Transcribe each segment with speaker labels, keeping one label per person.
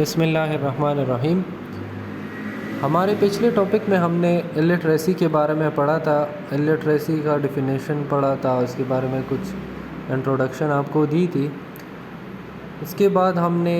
Speaker 1: بسم اللہ الرحمن الرحیم۔ ہمارے پچھلے ٹاپک میں ہم نے الٹریسی کے بارے میں پڑھا تھا، الٹریسی کا ڈیفینیشن پڑھا تھا، اس کے بارے میں کچھ انٹروڈکشن آپ کو دی تھی۔ اس کے بعد ہم نے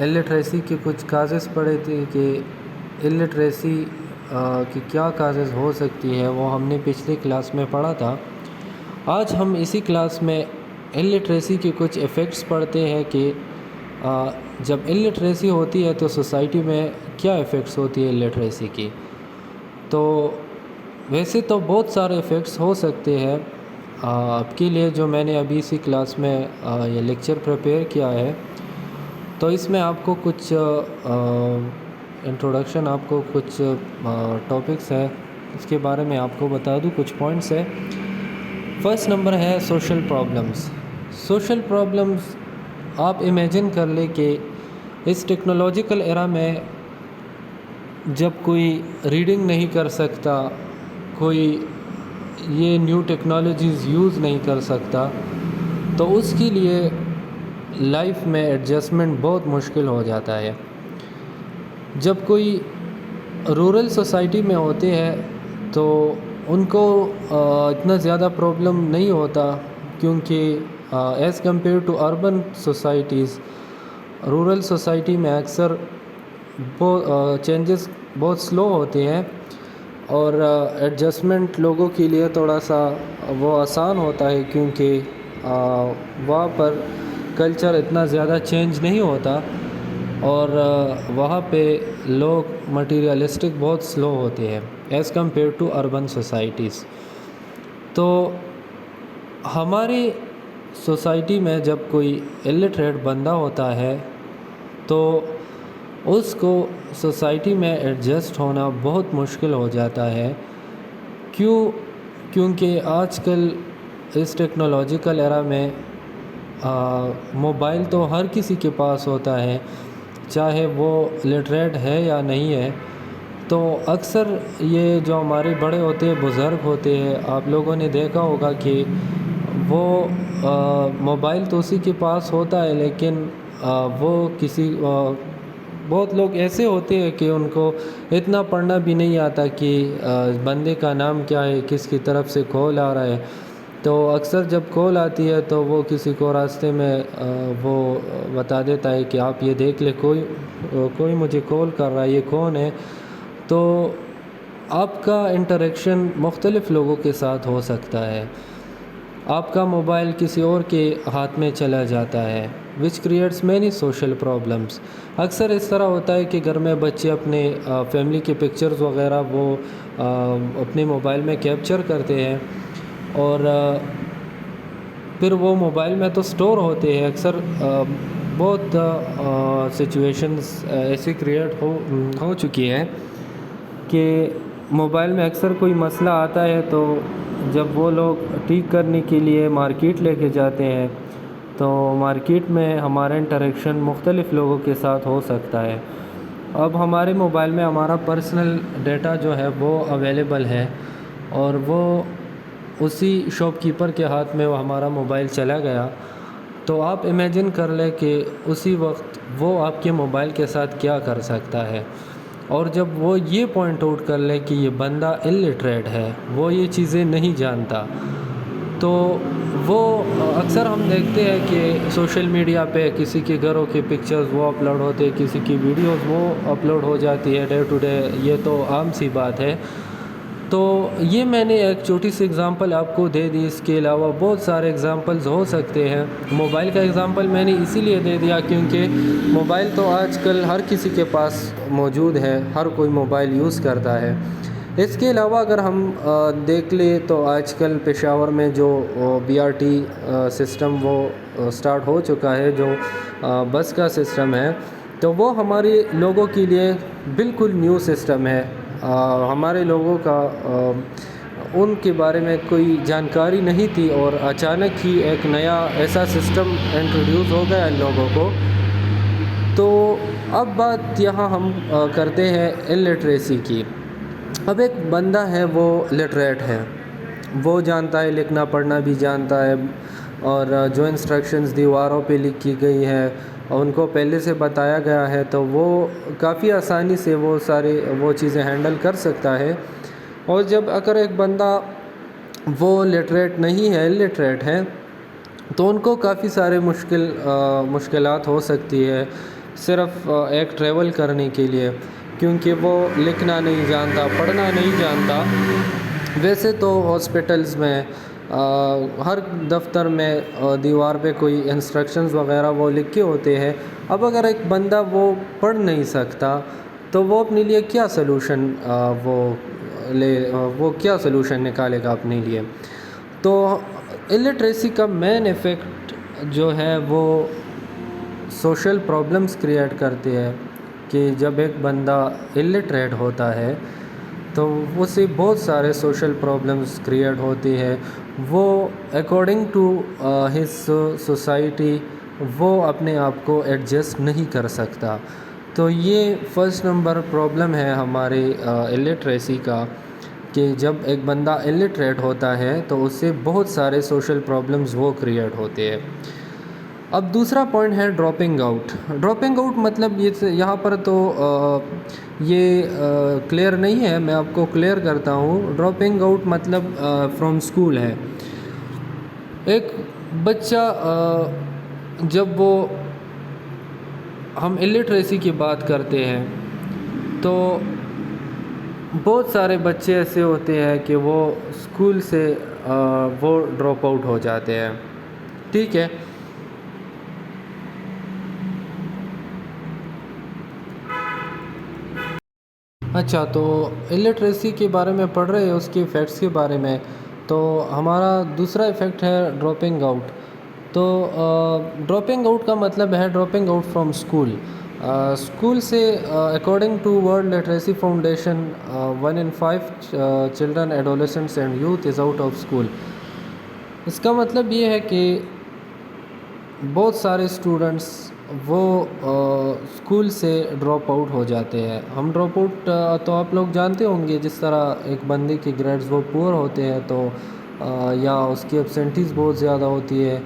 Speaker 1: الٹریسی کے کچھ کازز پڑھے تھے کہ الٹریسی کی کیا کازز ہو سکتی ہے، وہ ہم نے پچھلی کلاس میں پڑھا تھا۔ آج ہم اسی کلاس میں الٹریسی کے کچھ ایفیکٹس پڑھتے ہیں کہ جب الٹریسی ہوتی ہے تو سوسائٹی میں کیا ایفیکٹس ہوتی ہے الٹریسی کی۔ تو ویسے تو بہت سارے ایفیکٹس ہو سکتے ہیں آپ کے لیے، جو میں نے ابھی اسی کلاس میں یہ لیکچر پریپیئر کیا ہے۔ تو اس میں آپ کو کچھ انٹروڈکشن، آپ کو کچھ ٹاپکس ہے، اس کے بارے میں آپ کو بتا دوں، کچھ پوائنٹس ہے۔ فرسٹ نمبر ہے سوشل پرابلمس۔ سوشل پرابلمس آپ امیجن کر لیں کہ اس ٹیکنالوجیکل ایرا میں جب کوئی ریڈنگ نہیں کر سکتا، کوئی یہ نیو ٹیکنالوجیز یوز نہیں کر سکتا، تو اس کے لیے لائف میں ایڈجسٹمنٹ بہت مشکل ہو جاتا ہے۔ جب کوئی رورل سوسائٹی میں ہوتے ہیں تو ان کو اتنا زیادہ پرابلم نہیں ہوتا، کیونکہ as compare to urban societies, rural society میں اکثر چینجز بہت سلو ہوتے ہیں اور ایڈجسٹمنٹ لوگوں کے لیے تھوڑا سا وہ آسان ہوتا ہے، کیونکہ وہاں پر کلچر اتنا زیادہ چینج نہیں ہوتا اور وہاں پہ لوگ مٹیریلسٹک بہت سلو ہوتے ہیں as compare to urban societies. تو ہماری سوسائٹی میں جب کوئی الٹریٹ بندہ ہوتا ہے تو اس کو سوسائٹی میں ایڈجسٹ ہونا بہت مشکل ہو جاتا ہے۔ کیونکہ آج کل اس ٹیکنالوجیکل ایرا میں موبائل تو ہر کسی کے پاس ہوتا ہے، چاہے وہ لٹریٹ ہے یا نہیں ہے۔ تو اکثر یہ جو ہمارے بڑے ہوتے ہیں، بزرگ ہوتے ہیں، آپ لوگوں نے دیکھا ہوگا کہ وہ موبائل تو اسی کے پاس ہوتا ہے، لیکن وہ بہت لوگ ایسے ہوتے ہیں کہ ان کو اتنا پڑھنا بھی نہیں آتا کہ بندے کا نام کیا ہے، کس کی طرف سے کال آ رہا ہے۔ تو اکثر جب کال آتی ہے تو وہ کسی کو راستے میں وہ بتا دیتا ہے کہ آپ یہ دیکھ لیں، کوئی مجھے کال کر رہا ہے، یہ کون ہے۔ تو آپ کا انٹریکشن مختلف لوگوں کے ساتھ ہو سکتا ہے، آپ کا موبائل کسی اور کے ہاتھ میں چلا جاتا ہے which creates many social problems۔ اکثر اس طرح ہوتا ہے کہ گھر میں بچے اپنے فیملی کے پکچرز وغیرہ وہ اپنے موبائل میں کیپچر کرتے ہیں اور پھر وہ موبائل میں تو سٹور ہوتے ہیں۔ اکثر بہت سچویشنز ایسی کریٹ ہو چکی ہیں کہ موبائل میں اکثر کوئی مسئلہ آتا ہے تو جب وہ لوگ ٹھیک کرنے کے لیے مارکیٹ لے کے جاتے ہیں تو مارکیٹ میں ہمارا انٹریکشن مختلف لوگوں کے ساتھ ہو سکتا ہے۔ اب ہمارے موبائل میں ہمارا پرسنل ڈیٹا جو ہے وہ اویلیبل ہے اور وہ اسی شاپ کیپر کے ہاتھ میں وہ ہمارا موبائل چلا گیا، تو آپ امیجن کر لیں کہ اسی وقت وہ آپ کے موبائل کے ساتھ کیا کر سکتا ہے۔ اور جب وہ یہ پوائنٹ آؤٹ کر لے کہ یہ بندہ الٹریٹ ہے، وہ یہ چیزیں نہیں جانتا، تو وہ اکثر ہم دیکھتے ہیں کہ سوشل میڈیا پہ کسی کے گھروں کے پکچرز وہ اپلوڈ ہوتے ہیں، کسی کی ویڈیوز وہ اپلوڈ ہو جاتی ہے ڈے ٹو ڈے، یہ تو عام سی بات ہے۔ تو یہ میں نے ایک چھوٹی سی اگزامپل آپ کو دے دی، اس کے علاوہ بہت سارے اگزامپلز ہو سکتے ہیں۔ موبائل کا اگزامپل میں نے اسی لیے دے دیا کیونکہ موبائل تو آج کل ہر کسی کے پاس موجود ہے، ہر کوئی موبائل یوز کرتا ہے۔ اس کے علاوہ اگر ہم دیکھ لیں تو آج کل پشاور میں جو BRT سسٹم وہ سٹارٹ ہو چکا ہے، جو بس کا سسٹم ہے، تو وہ ہمارے لوگوں کے لیے بالکل نیو سسٹم ہے۔ ہمارے لوگوں کا ان کے بارے میں کوئی جانکاری نہیں تھی اور اچانک ہی ایک نیا ایسا سسٹم انٹروڈیوس ہو گیا ان لوگوں کو۔ تو اب بات یہاں ہم کرتے ہیں الٹریسی کی۔ اب ایک بندہ ہے وہ لٹریٹ ہے، وہ جانتا ہے، لکھنا پڑھنا بھی جانتا ہے، اور جو انسٹرکشنز دیواروں پہ لکھی گئی ہے ان کو پہلے سے بتایا گیا ہے تو وہ کافی آسانی سے وہ چیزیں ہینڈل کر سکتا ہے. اور جب اگر ایک بندہ وہ لٹریٹ نہیں ہے، لٹریٹ ہے، تو ان کو کافی سارے مشکلات ہو سکتی ہے صرف ایک ٹریول کرنے کے لیے، کیونکہ وہ لکھنا نہیں جانتا، پڑھنا نہیں جانتا. ویسے تو ہاسپٹلز میں ہر دفتر میں دیوار پہ کوئی انسٹرکشنز وغیرہ وہ لکھ کے ہوتے ہیں. اب اگر ایک بندہ وہ پڑھ نہیں سکتا تو وہ اپنے لیے کیا سلوشن وہ کیا سلوشن نکالے گا اپنے لیے؟ تو الٹریسی کا مین ایفیکٹ جو ہے وہ سوشل پرابلمس کریٹ کرتے ہیں، کہ جب ایک بندہ الٹریٹ ہوتا ہے تو اسے بہت سارے سوشل پرابلمس کریٹ ہوتی ہے. وہ اکارڈنگ ٹو ہز سوسائٹی وہ اپنے آپ کو ایڈجسٹ نہیں کر سکتا. تو یہ فرسٹ نمبر پرابلم ہے ہمارے الٹریسی کا، کہ جب ایک بندہ الٹریٹ ہوتا ہے تو اس سے بہت سارے سوشل پرابلمز وہ کریٹ ہوتے ہیں. اب دوسرا پوائنٹ ہے ڈراپنگ آؤٹ. ڈراپنگ آؤٹ مطلب یہاں پر تو یہ کلیئر نہیں ہے، میں آپ کو کلیئر کرتا ہوں. ڈراپنگ آؤٹ مطلب فرام اسکول ہے. ایک بچہ جب ہم الٹریسی کی بات کرتے ہیں تو بہت سارے بچے ایسے ہوتے ہیں کہ وہ اسکول سے وہ ڈراپ آؤٹ ہو جاتے ہیں. ٹھیک ہے، اچھا، تو الٹریسی کے بارے میں پڑھ رہے ہیں، اس کے ایفیکٹس کے بارے میں. تو ہمارا دوسرا ایفیکٹ ہے ڈراپنگ آؤٹ. تو ڈراپنگ آؤٹ کا مطلب ہے dropping out from school. School سے according to world literacy foundation 1 in 5 children, adolescents and youth is out of school. اس کا مطلب یہ ہے کہ بہت سارے اسٹوڈنٹس وہ اسکول سے ڈراپ آؤٹ ہو جاتے ہیں. ہم ڈراپ آؤٹ تو آپ لوگ جانتے ہوں گے، جس طرح ایک بندے کی گریڈز وہ پور ہوتے ہیں تو یا اس کی ایبسینٹیز بہت زیادہ ہوتی ہے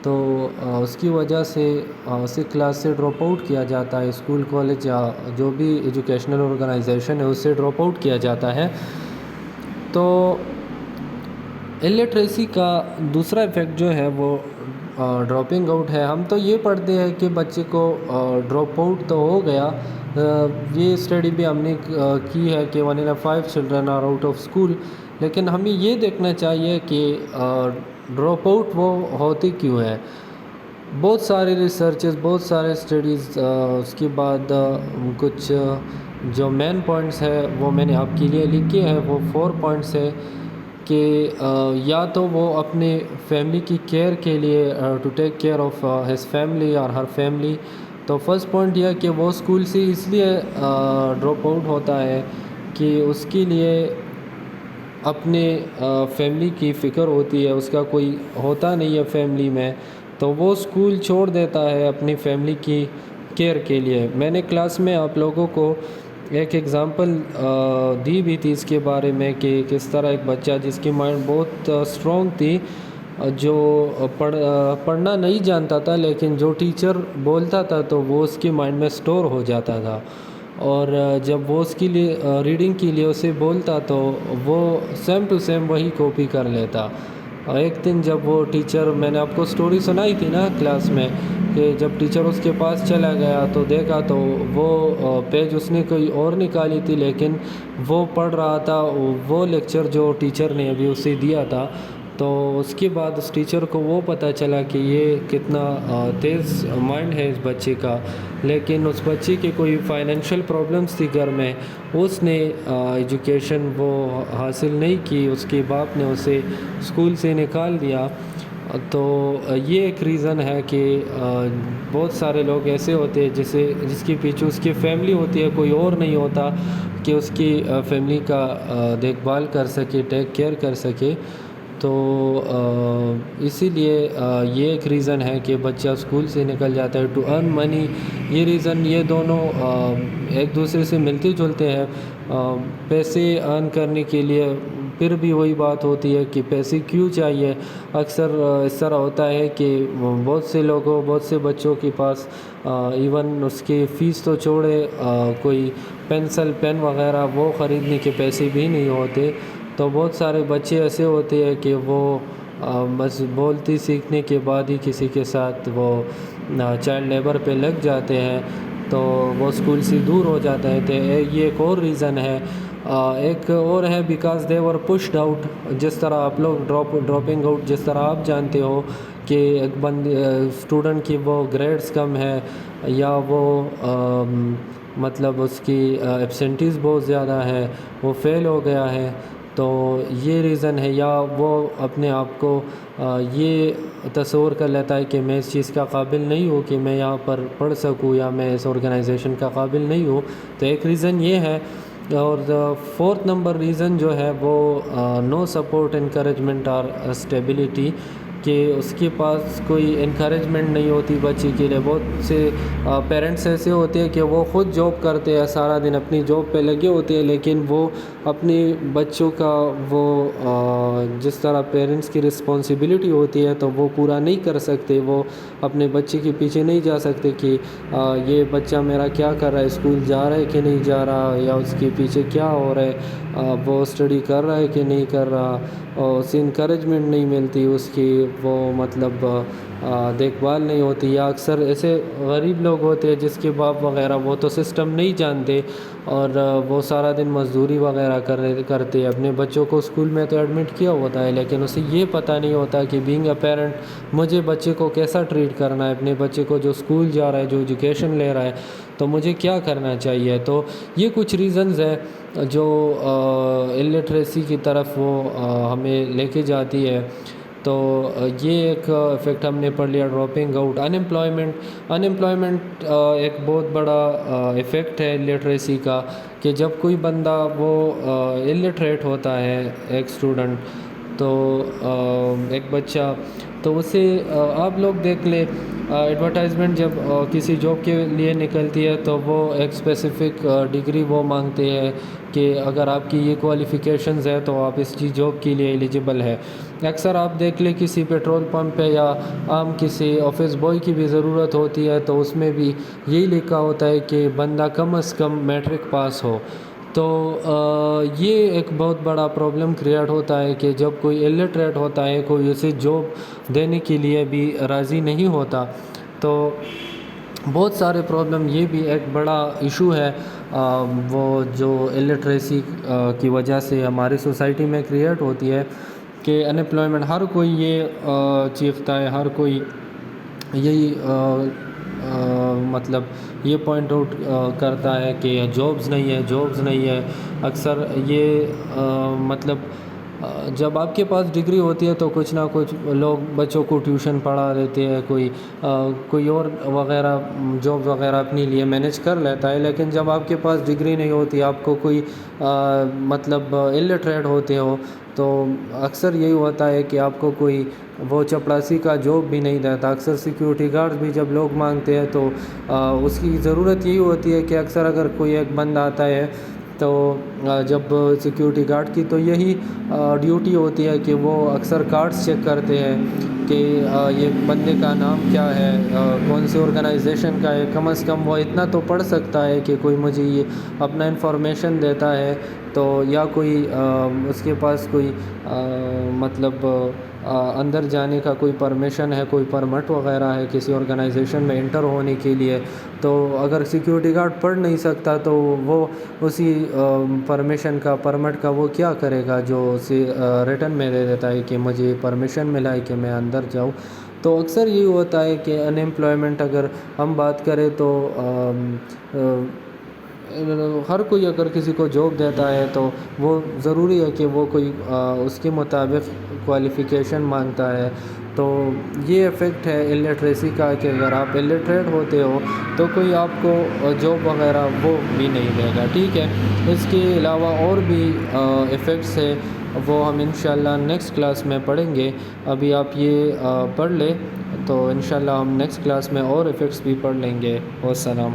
Speaker 1: تو اس کی وجہ سے اسے کلاس سے ڈراپ آؤٹ کیا جاتا ہے. اسکول، کالج یا جو بھی ایجوکیشنل آرگنائزیشن ہے اس سے ڈراپ آؤٹ کیا جاتا ہے. تو الٹریسی کا دوسرا ایفیکٹ جو ہے وہ ڈراپنگ آؤٹ ہے. ہم تو یہ پڑھتے ہیں کہ بچے کو ڈراپ آؤٹ تو ہو گیا، یہ اسٹڈی بھی ہم نے کی ہے کہ 1 in 5 children are out of school. لیکن ہمیں یہ دیکھنا چاہیے کہ ڈراپ آؤٹ وہ ہوتی کیوں ہے. بہت سارے ریسرچز، بہت سارے اسٹڈیز، اس کے بعد کچھ جو مین پوائنٹس ہے وہ میں نے آپ کے لیے لکھے ہیں. وہ 4 پوائنٹس ہے کہ یا تو وہ اپنے فیملی کی کیئر کے لیے to take care of his family اور ہر فیملی. تو فرسٹ پوائنٹ یہ ہے کہ وہ اسکول سے اس لیے ڈراپ آؤٹ ہوتا ہے کہ اس کے لیے اپنے فیملی کی فکر ہوتی ہے، اس کا کوئی ہوتا نہیں ہے فیملی میں، تو وہ اسکول چھوڑ دیتا ہے اپنی فیملی کی کیئر کے لیے. میں نے کلاس میں آپ لوگوں کو ایک ایگزامپل دی بھی تھی اس کے بارے میں کہ کس طرح ایک بچہ جس کی مائنڈ بہت اسٹرانگ تھی، جو پڑھنا نہیں جانتا تھا لیکن جو ٹیچر بولتا تھا تو وہ اس کی مائنڈ میں اسٹور ہو جاتا تھا، اور جب وہ اس کے لیے ریڈنگ کے لیے اسے bولتا تو وہ سیم ٹو سیم وہی کاپی کر لیتا. ایک دن جب وہ ٹیچر، میں نے آپ کو سٹوری سنائی تھی نا کلاس میں، کہ جب ٹیچر اس کے پاس چلا گیا تو دیکھا تو وہ پیج اس نے کوئی اور نکالی تھی، لیکن وہ پڑھ رہا تھا وہ لیکچر جو ٹیچر نے ابھی اسے دیا تھا. تو اس کے بعد اس ٹیچر کو وہ پتہ چلا کہ یہ کتنا تیز مائنڈ ہے اس بچے کا، لیکن اس بچے کی کوئی فائنینشیل پرابلمس تھی گھر میں، اس نے ایجوکیشن وہ حاصل نہیں کی، اس کے باپ نے اسے اسکول سے نکال دیا. تو یہ ایک ریزن ہے کہ بہت سارے لوگ ایسے ہوتے ہیں جس کے پیچھے اس کی فیملی ہوتی ہے، کوئی اور نہیں ہوتا کہ اس کی فیملی کا دیکھ بھال کر سکے، ٹیک کیئر کر سکے. تو اسی لیے یہ ایک ریزن ہے کہ بچہ اسکول سے نکل جاتا ہے ٹو ارن منی. یہ ریزن، یہ دونوں ایک دوسرے سے ملتے جلتے ہیں. پیسے ارن کرنے کے لیے پھر بھی وہی بات ہوتی ہے کہ پیسے کیوں چاہیے. اکثر اس طرح ہوتا ہے کہ بہت سے بچوں کے پاس ایون اس کی فیس تو چھوڑے, کوئی پینسل پین وغیرہ وہ خریدنے کے پیسے بھی نہیں ہوتے. تو بہت سارے بچے ایسے ہوتے ہیں کہ وہ بس بولتی سیکھنے کے بعد ہی کسی کے ساتھ وہ چائلڈ لیبر پہ لگ جاتے ہیں, تو وہ اسکول سے دور ہو جاتے ہیں. تو یہ ایک اور ریزن ہے. ایک اور ہے because they were pushed out. جس طرح آپ لوگ ڈراپنگ آؤٹ جس طرح آپ جانتے ہو کہ ایک اسٹوڈنٹ کی وہ گریڈز کم ہے, یا وہ مطلب اس کی ایبسینٹیز بہت زیادہ ہے, وہ فیل ہو گیا ہے, تو یہ ریزن ہے. یا وہ اپنے آپ کو یہ تصور کر لیتا ہے کہ میں اس چیز کا قابل نہیں ہوں کہ میں یہاں پر پڑھ سکوں, یا میں اس آرگنائزیشن کا قابل نہیں ہوں. تو ایک ریزن یہ ہے. اور 4th نمبر ریزن جو ہے وہ نو سپورٹ انکریجمنٹ اور اسٹیبلٹی, کہ اس کے پاس کوئی انکریجمنٹ نہیں ہوتی بچے کے لیے. بہت سے پیرنٹس ایسے ہوتے ہیں کہ وہ خود جاب کرتے ہیں, سارا دن اپنی جاب پہ لگے ہوتے ہیں, لیکن وہ اپنی بچوں کا وہ جس طرح پیرنٹس کی رسپانسبلٹی ہوتی ہے تو وہ پورا نہیں کر سکتے. وہ اپنے بچے کے پیچھے نہیں جا سکتے کہ یہ بچہ میرا کیا کر رہا ہے, اسکول جا رہا ہے کہ نہیں جا رہا, یا اس کے پیچھے کیا ہو رہا ہے, وہ اسٹڈی کر رہا ہے کہ نہیں کر رہا, اور اسے انکریجمنٹ نہیں ملتی, اس کی وہ مطلب دیکھ بھال نہیں ہوتی. یا اکثر ایسے غریب لوگ ہوتے ہیں جس کے باپ وغیرہ وہ تو سسٹم نہیں جانتے, اور وہ سارا دن مزدوری وغیرہ کرتے. اپنے بچوں کو اسکول میں تو ایڈمٹ کیا ہوتا ہے, لیکن اسے یہ پتہ نہیں ہوتا کہ بینگ اے پیرنٹ مجھے بچے کو کیسا ٹریٹ کرنا ہے. اپنے بچے کو جو اسکول جا رہا ہے, جو ایجوکیشن لے رہا ہے, تو مجھے کیا کرنا چاہیے. تو یہ کچھ ریزنز ہیں جو الٹریسی کی طرف وہ ہمیں لے کے جاتی ہے. تو یہ ایک افیکٹ ہم نے پڑھ لیا. ڈراپنگ آؤٹ, انمپلائمنٹ ایک بہت بڑا افیکٹ ہے الٹریسی کا, کہ جب کوئی بندہ وہ الٹریٹ ہوتا ہے, ایک اسٹوڈنٹ, تو ایک بچہ, تو اسے آپ لوگ دیکھ لیں ایڈورٹائزمنٹ جب کسی جاب کے لیے نکلتی ہے تو وہ ایک اسپیسیفک ڈگری وہ مانگتے ہیں کہ اگر آپ کی یہ کوالیفیکیشنز ہے تو آپ اس جاب کے لیے ایلیجیبل ہے. اکثر آپ دیکھ لیں کسی پیٹرول پمپ پہ یا عام کسی آفس بوائے کی بھی ضرورت ہوتی ہے, تو اس میں بھی یہی لکھا ہوتا ہے کہ بندہ کم از کم میٹرک پاس ہو. تو یہ ایک بہت بڑا پرابلم کریٹ ہوتا ہے کہ جب کوئی الٹریٹ ہوتا ہے, کوئی اسے جاب دینے کے لیے بھی راضی نہیں ہوتا. تو بہت سارے پرابلم, یہ بھی ایک بڑا ایشو ہے وہ جو الٹریسی کی وجہ سے ہماری سوسائٹی میں کریٹ ہوتی ہے, کہ انمپلائمنٹ. ہر کوئی یہ چیختا ہے, ہر کوئی یہی مطلب یہ پوائنٹ آؤٹ کرتا ہے کہ جابز نہیں ہے. اکثر یہ مطلب جب آپ کے پاس ڈگری ہوتی ہے تو کچھ نہ کچھ لوگ بچوں کو ٹیوشن پڑھا دیتے ہیں, کوئی اور وغیرہ جاب وغیرہ اپنے لیے مینیج کر لیتا ہے. لیکن جب آپ کے پاس ڈگری نہیں ہوتی, آپ کو کوئی مطلب الٹریٹ ہوتے ہو, تو اکثر یہی ہوتا ہے کہ آپ کو کوئی وہ چپڑاسی کا جاب بھی نہیں دیتا. اکثر سیکیورٹی گارڈ بھی جب لوگ مانگتے ہیں تو اس کی ضرورت یہی ہوتی ہے کہ اکثر اگر کوئی ایک بندہ آتا ہے تو جب سیکیورٹی گارڈ کی تو یہی ڈیوٹی ہوتی ہے کہ وہ اکثر کارڈز چیک کرتے ہیں کہ یہ بندے کا نام کیا ہے, کون سی آرگنائزیشن کا ہے. کم از کم وہ اتنا تو پڑھ سکتا ہے کہ کوئی مجھے یہ اپنا انفارمیشن دیتا ہے, تو یا کوئی اس کے پاس کوئی مطلب اندر جانے کا کوئی پرمیشن ہے, کوئی پرمٹ وغیرہ ہے کسی آرگنائزیشن میں انٹر ہونے کے لیے. تو اگر سیکیورٹی گارڈ پڑھ نہیں سکتا تو وہ اسی پرمیشن کا, پرمٹ کا وہ کیا کرے گا, جو اسے ریٹن میں دے دیتا ہے کہ مجھے پرمیشن ملا ہے کہ میں اندر جاؤں. تو اکثر یہ ہوتا ہے کہ انمپلائمنٹ اگر ہم بات کریں تو ہر کوئی اگر کسی کو جاب دیتا ہے تو وہ ضروری ہے کہ وہ کوئی اس کے مطابق کوالیفیکیشن مانگتا ہے. تو یہ افیکٹ ہے الٹریسی کا کہ اگر آپ الٹریٹ ہوتے ہو تو کوئی آپ کو جاب وغیرہ وہ بھی نہیں دے گا. ٹھیک ہے, اس کے علاوہ اور بھی افیکٹس ہے, وہ ہم انشاءاللہ نیکسٹ کلاس میں پڑھیں گے. ابھی آپ یہ پڑھ لیں تو انشاءاللہ ہم نیکسٹ کلاس میں اور افیکٹس بھی پڑھ لیں گے. والسلام.